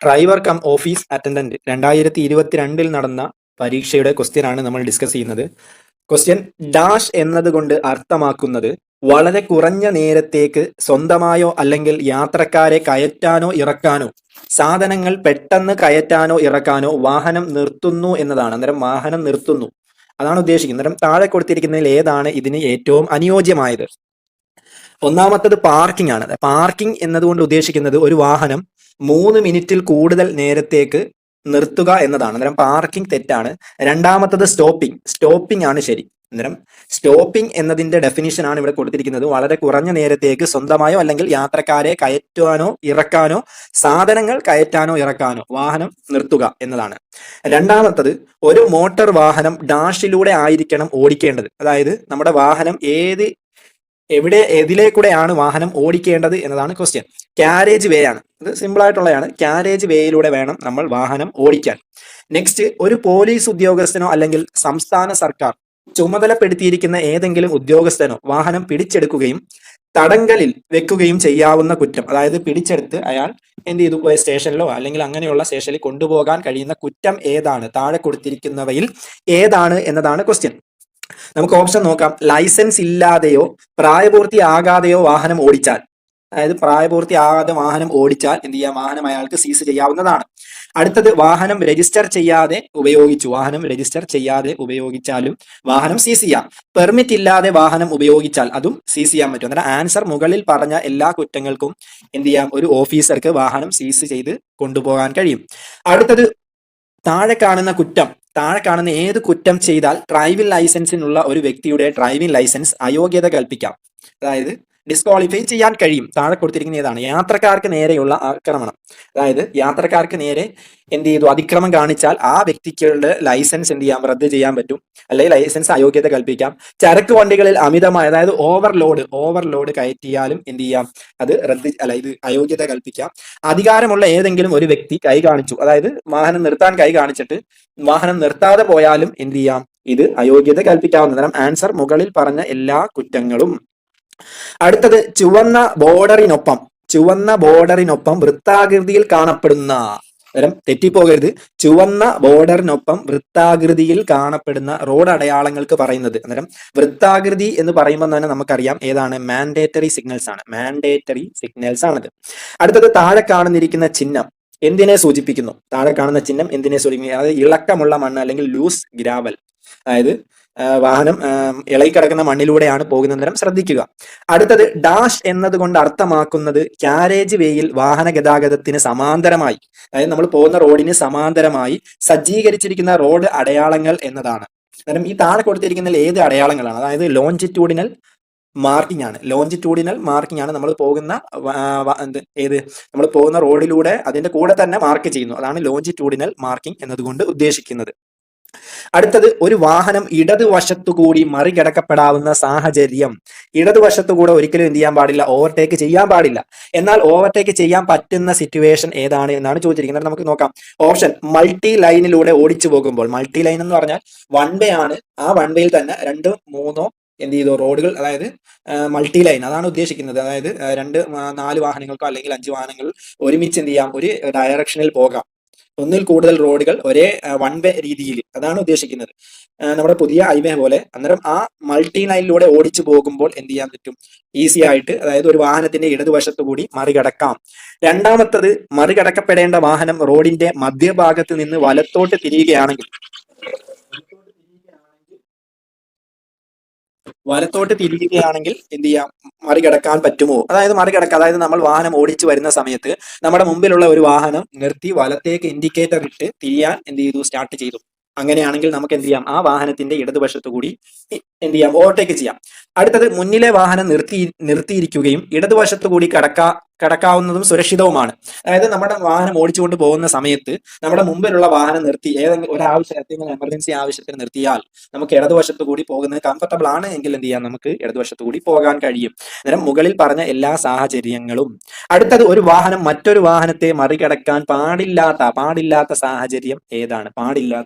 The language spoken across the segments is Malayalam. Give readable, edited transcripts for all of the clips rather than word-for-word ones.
ഡ്രൈവർ കം ഓഫീസ് അറ്റൻഡന്റ് 2022 നടന്ന പരീക്ഷയുടെ ക്വസ്റ്റ്യൻ ആണ് നമ്മൾ ഡിസ്കസ് ചെയ്യുന്നത്. ക്വസ്റ്റ്യൻ ഡാഷ് എന്നതുകൊണ്ട് അർത്ഥമാക്കുന്നത് വളരെ കുറഞ്ഞ നേരത്തേക്ക് സ്വന്തമായോ അല്ലെങ്കിൽ യാത്രക്കാരെ കയറ്റാനോ ഇറക്കാനോ, സാധനങ്ങൾ പെട്ടെന്ന് കയറ്റാനോ ഇറക്കാനോ വാഹനം നിർത്തുന്നു എന്നതാണ്. അന്നേരം വാഹനം നിർത്തുന്നു അതാണ് ഉദ്ദേശിക്കുന്നത്. അന്നേരം താഴെ കൊടുത്തിരിക്കുന്നതിൽ ഏതാണ് ഇതിന് ഏറ്റവും അനുയോജ്യമായത്? ഒന്നാമത്തത് പാർക്കിംഗ് ആണ്. പാർക്കിംഗ് എന്നതുകൊണ്ട് ഉദ്ദേശിക്കുന്നത് ഒരു വാഹനം 3 മിനിറ്റിൽ കൂടുതൽ നേരത്തേക്ക് നിർത്തുക എന്നതാണ്. അന്നേരം പാർക്കിംഗ് തെറ്റാണ്. രണ്ടാമത്തത് സ്റ്റോപ്പിംഗ് ആണ് ശരി. അന്നേരം സ്റ്റോപ്പിംഗ് എന്നതിന്റെ ഡെഫിനിഷൻ ആണ് ഇവിടെ കൊടുത്തിരിക്കുന്നത്. വളരെ കുറഞ്ഞ നേരത്തേക്ക് സ്വന്തമായോ അല്ലെങ്കിൽ യാത്രക്കാരെ കയറ്റാനോ ഇറക്കാനോ, സാധനങ്ങൾ കയറ്റാനോ ഇറക്കാനോ വാഹനം നിർത്തുക എന്നതാണ്. രണ്ടാമത്തത് ഒരു മോട്ടോർ വാഹനം ഡാഷിലൂടെ ആയിരിക്കണം ഓടിക്കേണ്ടത്. അതായത് നമ്മുടെ വാഹനം എതിലേക്കൂടെയാണ് വാഹനം ഓടിക്കേണ്ടത് എന്നതാണ് ക്വസ്റ്റ്യൻ. ക്യാരേജ് വേ ആണ്. ഇത് സിമ്പിൾ ആയിട്ടുള്ളതാണ്. ക്യാരേജ് വേയിലൂടെ വേണം നമ്മൾ വാഹനം ഓടിക്കാൻ. നെക്സ്റ്റ്, ഒരു പോലീസ് ഉദ്യോഗസ്ഥനോ അല്ലെങ്കിൽ സംസ്ഥാന സർക്കാർ ചുമതലപ്പെടുത്തിയിരിക്കുന്ന ഏതെങ്കിലും ഉദ്യോഗസ്ഥനോ വാഹനം പിടിച്ചെടുക്കുകയും തടങ്കലിൽ വെക്കുകയും ചെയ്യാവുന്ന കുറ്റം. അതായത് പിടിച്ചെടുത്ത് അയാൾ എന്ത് ചെയ്തു, സ്റ്റേഷനിലോ അല്ലെങ്കിൽ അങ്ങനെയുള്ള സ്റ്റേഷനിൽ കൊണ്ടുപോകാൻ കഴിയുന്ന കുറ്റം ഏതാണ്? താഴെ കൊടുത്തിരിക്കുന്നവയിൽ ഏതാണ് എന്നതാണ് ക്വസ്റ്റ്യൻ. നമുക്ക് ഓപ്ഷൻ നോക്കാം. ലൈസൻസ് ഇല്ലാതെയോ പ്രായപൂർത്തിയാകാതെയോ വാഹനം ഓടിച്ചാൽ, അതായത് പ്രായപൂർത്തിയാകാതെ വാഹനം ഓടിച്ചാൽ എന്ത് ചെയ്യാം? വാഹനം അയാൾക്ക് സീസ് ചെയ്യാവുന്നതാണ്. അടുത്തത് വാഹനം രജിസ്റ്റർ ചെയ്യാതെ ഉപയോഗിച്ചാലും വാഹനം സീസ് ചെയ്യാം. പെർമിറ്റ് ഇല്ലാതെ വാഹനം ഉപയോഗിച്ചാൽ അതും സീസ് ചെയ്യാൻ പറ്റും. അന്നേരം ആൻസർ മുകളിൽ പറഞ്ഞ എല്ലാ കുറ്റങ്ങൾക്കും എന്ത് ചെയ്യാം? ഒരു ഓഫീസർക്ക് വാഹനം സീസ് ചെയ്ത് കൊണ്ടുപോകാൻ കഴിയും. അടുത്തത് താഴെ കാണുന്ന ഏത് കുറ്റം ചെയ്താൽ ഡ്രൈവിംഗ് ലൈസൻസിനുള്ള ഒരു വ്യക്തിയുടെ ഡ്രൈവിംഗ് ലൈസൻസ് അയോഗ്യത കൽപ്പിക്കാം, അതായത് ഡിസ്ക്വാളിഫൈ ചെയ്യാൻ കഴിയും? താഴെ കൊടുത്തിരിക്കുന്ന ഏതാണ്? യാത്രക്കാർക്ക് നേരെയുള്ള ആക്രമണം. അതായത് യാത്രക്കാർക്ക് നേരെ എന്ത് ചെയ്തു, അതിക്രമം കാണിച്ചാൽ ആ വ്യക്തികളുടെ ലൈസൻസ് എന്ത് ചെയ്യാം? റദ്ദ് ചെയ്യാൻ പറ്റും, അല്ലെങ്കിൽ ലൈസൻസ് അയോഗ്യത കൽപ്പിക്കാം. ചരക്ക് വണ്ടികളിൽ അമിതമായ, അതായത് ഓവർലോഡ് കയറ്റിയാലും എന്ത് ചെയ്യാം? അത് ഇത് അയോഗ്യത കൽപ്പിക്കാം. അധികാരമുള്ള ഏതെങ്കിലും ഒരു വ്യക്തി കൈ കാണിച്ചു, അതായത് വാഹനം നിർത്താൻ കൈ കാണിച്ചിട്ട് വാഹനം നിർത്താതെ പോയാലും എന്ത് ചെയ്യാം? ഇത് അയോഗ്യത കൽപ്പിക്കാവുന്നതാണ്. ആൻസർ മുകളിൽ പറഞ്ഞ എല്ലാ കുറ്റങ്ങളും. അടുത്തത് ചുവന്ന ബോർഡറിനൊപ്പം വൃത്താകൃതിയിൽ കാണപ്പെടുന്ന, തെറ്റിപ്പോകരുത്, ചുവന്ന ബോർഡറിനൊപ്പം വൃത്താകൃതിയിൽ കാണപ്പെടുന്ന റോഡ് അടയാളങ്ങൾക്ക് പറയുന്നത്. അന്നേരം വൃത്താകൃതി എന്ന് പറയുമ്പോൾ തന്നെ നമുക്കറിയാം ഏതാണ്? മാൻഡേറ്ററി സിഗ്നൽസ് ആണത്. അടുത്തത് താഴെ കാണുന്നിരിക്കുന്ന ചിഹ്നം എന്തിനെ സൂചിപ്പിക്കുന്നു? അതായത് ഇളക്കമുള്ള മണ്ണ് അല്ലെങ്കിൽ ലൂസ് ഗ്രാവൽ, അതായത് വാഹനം ഇളകി കിടക്കുന്ന മണ്ണിലൂടെയാണ് പോകുന്നതിനും ശ്രദ്ധിക്കുക. അടുത്തത് ഡാഷ് എന്നതുകൊണ്ട് അർത്ഥമാക്കുന്നത് ക്യാരേജ് വേയിൽ വാഹന ഗതാഗതത്തിന് സമാന്തരമായി, അതായത് നമ്മൾ പോകുന്ന റോഡിന് സമാന്തരമായി സജ്ജീകരിച്ചിരിക്കുന്ന റോഡ് അടയാളങ്ങൾ എന്നതാണ്. അന്നേരം ഈ താഴെ കൊടുത്തിരിക്കുന്നതിൽ ഏത് അടയാളങ്ങളാണ്? അതായത് ലോഞ്ചിറ്റ്യൂഡിനൽ മാർക്കിംഗ് ആണ്. നമ്മൾ പോകുന്ന റോഡിലൂടെ അതിന്റെ കൂടെ തന്നെ മാർക്ക് ചെയ്യുന്നു. അതാണ് ലോഞ്ചിറ്റ്യൂഡിനൽ മാർക്കിംഗ് എന്നതുകൊണ്ട് ഉദ്ദേശിക്കുന്നത്. അടുത്തത് ഒരു വാഹനം ഇടതുവശത്തുകൂടി മറികടക്കപ്പെടാവുന്ന സാഹചര്യം. ഇടതുവശത്തുകൂടെ ഒരിക്കലും എന്ത് ചെയ്യാൻ പാടില്ല? ഓവർടേക്ക് ചെയ്യാൻ പാടില്ല. എന്നാൽ ഓവർടേക്ക് ചെയ്യാൻ പറ്റുന്ന സിറ്റുവേഷൻ ഏതാണ് എന്നാണ് ചോദിച്ചിരിക്കുന്നത്. നമുക്ക് നോക്കാം. ഓപ്ഷൻ, മൾട്ടി ലൈനിലൂടെ ഓടിച്ചു പോകുമ്പോൾ. മൾട്ടി ലൈൻ എന്ന് പറഞ്ഞാൽ 1 വേ ആണ്. ആ 1 വേയിൽ തന്നെ 2, 3 എന്ത് ചെയ്തു റോഡുകൾ, അതായത് മൾട്ടി ലൈൻ അതാണ് ഉദ്ദേശിക്കുന്നത്. അതായത് 2, 4 വാഹനങ്ങൾക്കോ അല്ലെങ്കിൽ 5 വാഹനങ്ങൾ ഒരുമിച്ച് എന്ത് ചെയ്യാം? ഒരു ഡയറക്ഷനിൽ പോകാം. ഒന്നിൽ കൂടുതൽ റോഡുകൾ ഒരേ 1 വേ രീതിയിൽ, അതാണ് ഉദ്ദേശിക്കുന്നത്. നമ്മുടെ പുതിയ ഹൈവേ പോലെ. അന്നേരം ആ മൾട്ടി ലൈനിലൂടെ ഓടിച്ചു പോകുമ്പോൾ എന്ത് ചെയ്യാൻ പറ്റും? ഈസി ആയിട്ട്, അതായത് ഒരു വാഹനത്തിന്റെ ഇടതുവശത്തു കൂടി മറികടക്കാം. രണ്ടാമത്തത്, മറികടക്കപ്പെടേണ്ട വാഹനം റോഡിന്റെ മധ്യഭാഗത്ത് നിന്ന് വലത്തോട്ട് തിരിയുകയാണെങ്കിൽ എന്ത് ചെയ്യാം? മറികടക്കാൻ പറ്റുമോ? അതായത് നമ്മൾ വാഹനം ഓടിച്ചു വരുന്ന സമയത്ത് നമ്മുടെ മുമ്പിലുള്ള ഒരു വാഹനം നിർത്തി വലത്തേക്ക് ഇൻഡിക്കേറ്റർ ഇട്ട് തിരിയാൻ എന്ത് ചെയ്തു? സ്റ്റാർട്ട് ചെയ്തു. അങ്ങനെയാണെങ്കിൽ നമുക്ക് എന്ത് ചെയ്യാം? ആ വാഹനത്തിന്റെ ഇടതുവശത്തു കൂടി എന്ത് ചെയ്യാം? ഓവർടേക്ക് ചെയ്യാം. അടുത്തത്, മുന്നിലെ വാഹനം നിർത്തിയിരിക്കുകയും ഇടതുവശത്തു കൂടി കടക്കാവുന്നതും സുരക്ഷിതവുമാണ്. അതായത് നമ്മുടെ വാഹനം ഓടിച്ചുകൊണ്ട് പോകുന്ന സമയത്ത് നമ്മുടെ മുമ്പിലുള്ള വാഹനം നിർത്തി ഏതെങ്കിലും ഒരു ആവശ്യത്തിന്, എമർജൻസി ആവശ്യത്തിന് നിർത്തിയാൽ നമുക്ക് ഇടതുവശത്തു കൂടി പോകുന്നത് കംഫർട്ടബിൾ ആണ് എങ്കിൽ എന്ത് ചെയ്യാം? നമുക്ക് ഇടതുവശത്തു കൂടി പോകാൻ കഴിയും. അന്നേരം മുകളിൽ പറഞ്ഞ എല്ലാ സാഹചര്യങ്ങളും. അടുത്തത്, ഒരു വാഹനം മറ്റൊരു വാഹനത്തെ മറികടക്കാൻ പാടില്ലാത്ത സാഹചര്യം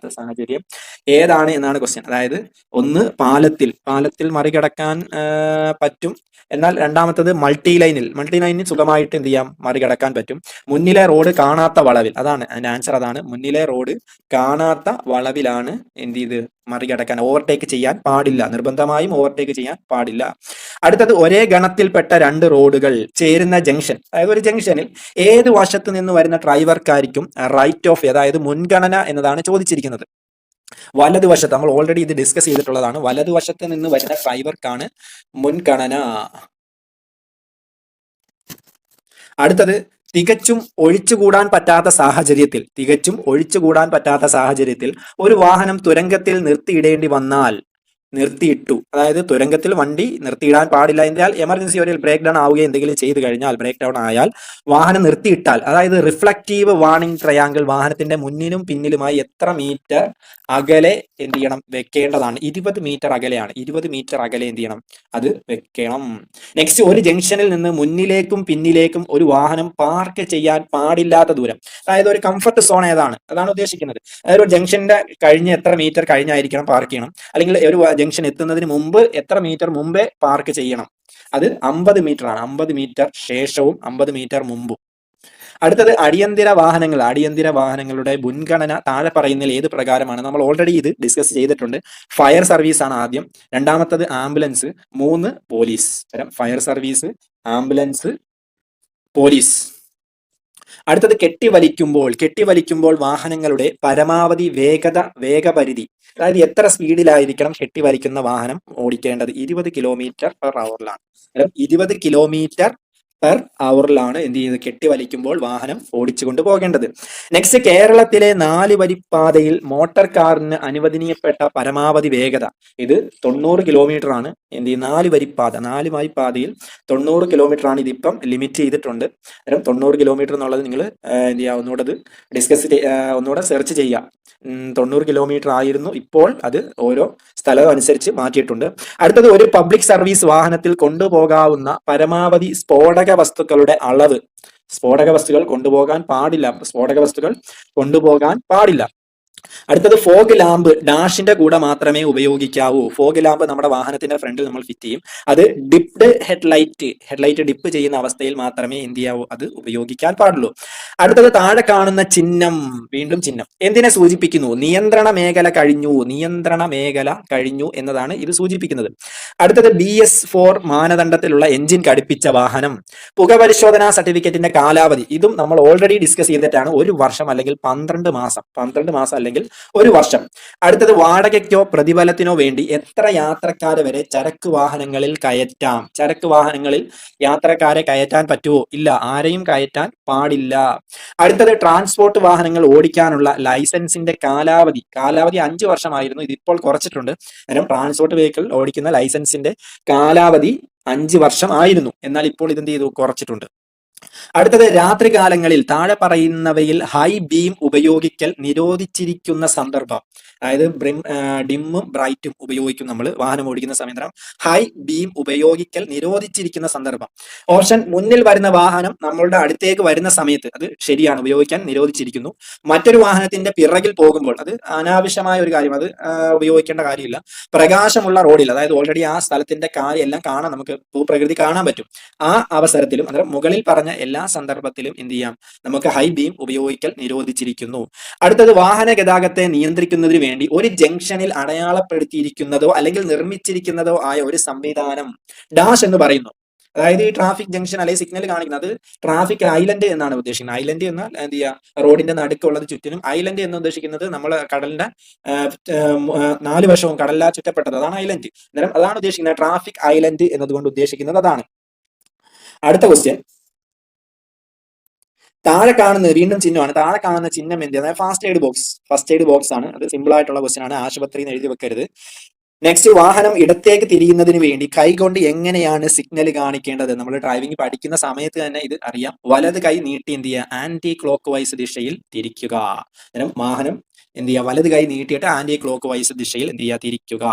ഏതാണ് എന്നാണ് ക്വസ്റ്റ്യൻ. അതായത് ഒന്ന്, പാലത്തിൽ മറികടക്കാൻ പറ്റും. എന്നാൽ രണ്ടാമത്തത് മൾട്ടി ലൈനിൽ സുഖമായിട്ട് സുഖമായിട്ട് എന്ത് ചെയ്യാം, മറികടക്കാൻ പറ്റും. മുന്നിലെ റോഡ് കാണാത്ത വളവിൽ, അതാണ് അതിന്റെ ആൻസർ, അതാണ് മുന്നിലെ റോഡ് കാണാത്ത വളവിലാണ് എന്ത് ചെയ്ത് മറികടക്കാൻ, ഓവർടേക്ക് ചെയ്യാൻ പാടില്ല, നിർബന്ധമായും ഓവർടേക്ക് ചെയ്യാൻ പാടില്ല. അടുത്തത് ഒരേ ഗണത്തിൽപ്പെട്ട രണ്ട് റോഡുകൾ ചേരുന്ന ജംഗ്ഷൻ, അതായത് ഒരു ജംഗ്ഷനിൽ ഏത് വശത്ത് നിന്ന് വരുന്ന ഡ്രൈവർക്കായിരിക്കും റൈറ്റ് ഓഫ്, അതായത് മുൻഗണന എന്നതാണ് ചോദിച്ചിരിക്കുന്നത്. വലതുവശത്ത്, നമ്മൾ ഓൾറെഡി ഇത് ഡിസ്കസ് ചെയ്തിട്ടുള്ളതാണ്, വലതുവശത്ത് നിന്ന് വരുന്ന ഡ്രൈവർക്കാണ് മുൻഗണന. അടുത്തത് തികച്ചും ഒഴിച്ചുകൂടാൻ പറ്റാത്ത സാഹചര്യത്തിൽ ഒരു വാഹനം തുരങ്കത്തിൽ നിർത്തിയിടേണ്ടി വന്നാൽ, നിർത്തിയിട്ടു, അതായത് തുരങ്കത്തിൽ വണ്ടി നിർത്തിയിടാൻ പാടില്ല എന്നാൽ എമർജൻസി ഒരു ബ്രേക്ക് ഡൗൺ ആവുകയോ എന്തെങ്കിലും ചെയ്തു കഴിഞ്ഞാൽ, ബ്രേക്ക് ഡൗൺ ആയാൽ വാഹനം നിർത്തിയിട്ടാൽ, അതായത് റിഫ്ലക്റ്റീവ് വാർണിംഗ് ട്രയാങ്കിൾ വാഹനത്തിന്റെ മുന്നിലും പിന്നിലുമായി എത്ര മീറ്റർ അകലെ എന്ത് ചെയ്യണം, വെക്കേണ്ടതാണ്. 20 മീറ്റർ അകലെയാണ്, 20 മീറ്റർ അകലെ എന്ത് ചെയ്യണം, അത് വെക്കണം. നെക്സ്റ്റ്, ഒരു ജംഗ്ഷനിൽ നിന്ന് മുന്നിലേക്കും പിന്നിലേക്കും ഒരു വാഹനം പാർക്ക് ചെയ്യാൻ പാടില്ലാത്ത ദൂരം, അതായത് ഒരു കംഫർട്ട് സോൺ ഏതാണ്, അതാണ് ഉദ്ദേശിക്കുന്നത്. അതായത് ഒരു ജംഗ്ഷന്റെ കഴിഞ്ഞ് എത്ര മീറ്റർ കഴിഞ്ഞായിരിക്കണം പാർക്ക് ചെയ്യണം, അല്ലെങ്കിൽ ഒരു ജംഗ്ഷൻ എത്തുന്നതിന് മുമ്പ് എത്ര മീറ്റർ മുമ്പേ പാർക്ക് ചെയ്യണം, അത് 50 മീറ്റർ ആണ്. 50 മീറ്റർ ശേഷവും 50 മീറ്റർ മുമ്പും. അടുത്തത് അടിയന്തര വാഹനങ്ങളുടെ മുൻഗണന താഴെ പറയുന്നതിൽ ഏത് പ്രകാരമാണ്? നമ്മൾ ഓൾറെഡി ഇത് ഡിസ്കസ് ചെയ്തിട്ടുണ്ട്. ഫയർ സർവീസ് ആണ് ആദ്യം, രണ്ടാമത്തത് ambulance, 3 police. Fire service, ambulance, police. അടുത്തത് കെട്ടിവലിക്കുമ്പോൾ വാഹനങ്ങളുടെ പരമാവധി വേഗപരിധി, അതായത് എത്ര സ്പീഡിലായിരിക്കണം കെട്ടിവലിക്കുന്ന വാഹനം ഓടിക്കേണ്ടത്? 20 കിലോമീറ്റർ പെർ അവറിലാണ്. 20 കിലോമീറ്റർ പെർ അവറിലാണ് എന്ത് ചെയ്യുന്നത്, കെട്ടിവലിക്കുമ്പോൾ വാഹനം ഓടിച്ചുകൊണ്ട് പോകേണ്ടത്. നെക്സ്റ്റ്, കേരളത്തിലെ 4 വരിപ്പാതയിൽ മോട്ടോർ കാറിന് അനുവദനീയപ്പെട്ട പരമാവധി വേഗത, ഇത് 90 കിലോമീറ്റർ ആണ്. എന്ത് ചെയ്യും, 4 വരിപ്പാതയിൽ 90 കിലോമീറ്റർ ആണ്. ഇതിപ്പം ലിമിറ്റ് ചെയ്തിട്ടുണ്ട്. 90 കിലോമീറ്റർ എന്നുള്ളത് നിങ്ങൾ എന്ത് ചെയ്യുക, ഒന്നുകൂടെ സെർച്ച് ചെയ്യുക. 90 കിലോമീറ്റർ ആയിരുന്നു, ഇപ്പോൾ അത് ഓരോ സ്ഥലവും അനുസരിച്ച് മാറ്റിയിട്ടുണ്ട്. അടുത്തത്, ഒരു പബ്ലിക് സർവീസ് വാഹനത്തിൽ കൊണ്ടുപോകാവുന്ന പരമാവധി സ്ഫോടക വസ്തുക്കളുടെ അളവ്. സ്ഫോടക വസ്തുക്കൾ കൊണ്ടുപോകാൻ പാടില്ല. അടുത്തത്, ഫോഗ് ലാമ്പ് ഡാഷിന്റെ കൂടെ മാത്രമേ ഉപയോഗിക്കാവൂ. ഫോഗ് ലാമ്പ് നമ്മുടെ വാഹനത്തിന്റെ ഫ്രണ്ടിൽ നമ്മൾ ഫിറ്റ് ചെയ്യും. അത് ഡിപ്ഡ് ഹെഡ്ലൈറ്റ് ഡിപ്പ് ചെയ്യുന്ന അവസ്ഥയിൽ മാത്രമേ എന്ത് ചെയ്യാവൂ, അത് ഉപയോഗിക്കാൻ പാടുള്ളൂ. അടുത്തത്, താഴെ കാണുന്ന ചിഹ്നം, വീണ്ടും ചിഹ്നം എന്തിനെ സൂചിപ്പിക്കുന്നു? നിയന്ത്രണ മേഖല കഴിഞ്ഞു എന്നതാണ് ഇത് സൂചിപ്പിക്കുന്നത്. അടുത്തത്, BS4 മാനദണ്ഡത്തിലുള്ള എഞ്ചിൻ ഘടിപ്പിച്ച വാഹനം. പുകപരിശോധനാ സർട്ടിഫിക്കറ്റിന്റെ കാലാവധി, ഇതും നമ്മൾ ഓൾറെഡി ഡിസ്കസ് ചെയ്തിട്ടാണ്. 1 വർഷം അല്ലെങ്കിൽ 12 മാസം അല്ലെങ്കിൽ 1 വർഷം. അടുത്തത്, വാടകയ്ക്കോ പ്രതിഫലത്തിനോ വേണ്ടി എത്ര യാത്രക്കാരെ വരെ ചരക്ക് വാഹനങ്ങളിൽ കയറ്റാം? ചരക്ക് വാഹനങ്ങളിൽ യാത്രക്കാരെ കയറ്റാൻ പറ്റുമോ? ഇല്ല, ആരെയും കയറ്റാൻ പാടില്ല. അടുത്തത്, ട്രാൻസ്പോർട്ട് വാഹനങ്ങൾ ഓടിക്കാനുള്ള ലൈസൻസിന്റെ കാലാവധി 5 വർഷമായിരുന്നു, ഇതിപ്പോൾ കുറച്ചിട്ടുണ്ട്. കാരണം ട്രാൻസ്പോർട്ട് വെഹിക്കിൾ ഓടിക്കുന്ന ലൈസൻസിന്റെ കാലാവധി 5 വർഷം ആയിരുന്നു, എന്നാൽ ഇപ്പോൾ ഇതെന്ത് ചെയ്തു, കുറച്ചിട്ടുണ്ട്. അടുത്തത്, രാത്രികാലങ്ങളിൽ താഴെ പറയുന്നവയിൽ ഹൈ ബീം ഉപയോഗിക്കൽ നിരോധിച്ചിരിക്കുന്ന സന്ദർഭം, അതായത് ഡിമ്മും ബ്രൈറ്റും ഉപയോഗിക്കും നമ്മൾ വാഹനം ഓടിക്കുന്ന സമയത്ത്. ഹൈ ബീം ഉപയോഗിക്കൽ നിരോധിച്ചിരിക്കുന്ന സന്ദർഭം. ഓപ്ഷൻ, മുന്നിൽ വരുന്ന വാഹനം നമ്മളുടെ അടുത്തേക്ക് വരുന്ന സമയത്ത് അത് ശരിയാണ്, ഉപയോഗിക്കാൻ നിരോധിച്ചിരിക്കുന്നു. മറ്റൊരു വാഹനത്തിന്റെ പിറകിൽ പോകുമ്പോൾ, അത് അനാവശ്യമായ ഒരു കാര്യം, അത് ഉപയോഗിക്കേണ്ട കാര്യമില്ല. പ്രകാശമുള്ള റോഡിൽ, അതായത് ഓൾറെഡി ആ സ്ഥലത്തിന്റെ എല്ലാം കാണാൻ, നമുക്ക് ഭൂപ്രകൃതി കാണാൻ പറ്റും. ആ അവസരത്തിലും, അതായത് മുകളിൽ പറഞ്ഞ എല്ലാ സന്ദർഭത്തിലും എന്ത് ചെയ്യാം, നമുക്ക് ഹൈ ബീം ഉപയോഗിക്കൽ നിരോധിച്ചിരിക്കുന്നു. അടുത്തത്, വാഹന ഗതാഗതത്തെ നിയന്ത്രിക്കുന്നതിന് വേണ്ടി ഒരു ജംഗ്ഷനിൽ അടയാളപ്പെടുത്തിയിരിക്കുന്നതോ അല്ലെങ്കിൽ നിർമ്മിച്ചിരിക്കുന്നതോ ആയ ഒരു സംവിധാനം ഡാഷ് എന്ന് പറയുന്നു. അതായത് ഈ ട്രാഫിക് ജംഗ്ഷൻ അല്ലെങ്കിൽ സിഗ്നൽ കാണിക്കുന്നത്, ട്രാഫിക് ഐലൻഡ് എന്നാണ് ഉദ്ദേശിക്കുന്നത്. ഐലൻഡ് എന്നാൽ എന്ത് ചെയ്യുക, റോഡിന്റെ നടുക്കുള്ളത് ചുറ്റിനും. ഐലൻഡ് എന്ന് ഉദ്ദേശിക്കുന്നത് നമ്മൾ കടലിന്റെ 4 വശവും കടലാ ചുറ്റപ്പെട്ടത്, അതാണ് ഐലൻഡ്. അന്നേരം അതാണ് ഉദ്ദേശിക്കുന്നത്, ട്രാഫിക് ഐലൻഡ് എന്നതുകൊണ്ട് ഉദ്ദേശിക്കുന്നത് അതാണ്. അടുത്ത ക്വസ്റ്റ്യൻ, താഴെ കാണുന്നത് വീണ്ടും ചിഹ്നമാണ്. താഴെ കാണുന്ന ചിഹ്നം എന്ത്? അതായത് ഫസ്റ്റ് എയ്ഡ് ബോക്സ് ആണ്. അത് സിമ്പിൾ ആയിട്ടുള്ള ക്വസ്റ്റ്യൻ ആണ്, ആശുപത്രിയിൽ എഴുതി വെക്കരുത്. നെക്സ്റ്റ്, വാഹനം ഇടത്തേക്ക് തിരിയുന്നതിന് വേണ്ടി കൈകൊണ്ട് എങ്ങനെയാണ് സിഗ്നൽ കാണിക്കേണ്ടത്? നമ്മൾ ഡ്രൈവിംഗ് പഠിക്കുന്ന സമയത്ത് തന്നെ ഇത് അറിയാം. വലത് കൈ നീട്ടി എന്ത് ചെയ്യുക, ആന്റി ക്ലോക്ക് വൈസ് ദിശയിൽ തിരിക്കുക. വാഹനം എന്ത് ചെയ്യുക, വലത് കൈ നീട്ടിയിട്ട് ആന്റി ക്ലോക്ക് വൈസ് ദിശയിൽ എന്ത് ചെയ്യുക, തിരിക്കുക.